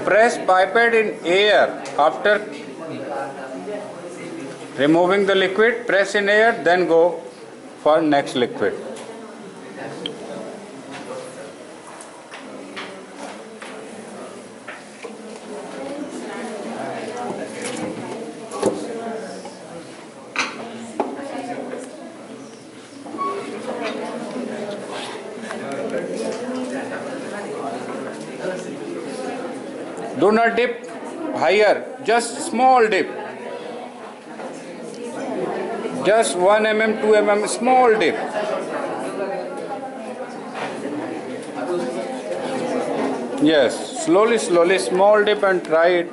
Press pipette in air after removing the liquid. Press in air, then go for next liquid. Do not dip higher, just small dip. Just 1 mm, 2 mm, small dip. Yes, slowly, slowly, small dip and try it.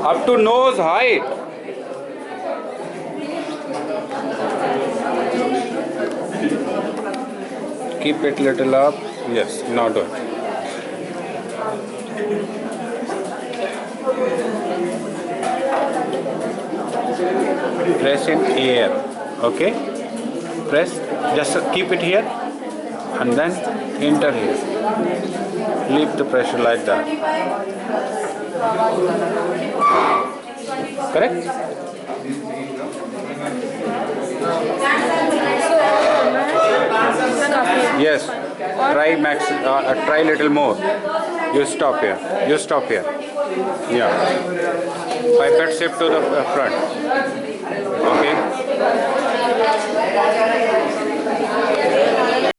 Up to nose height. Keep it little up. Yes, now do it. Press in air. Okay? Press. Just keep it here and then enter here. Leave the pressure like that. Correct? Yes. Try max. Try little more. You stop here. You stop here. Yeah. Pipette shift to the front. Okay.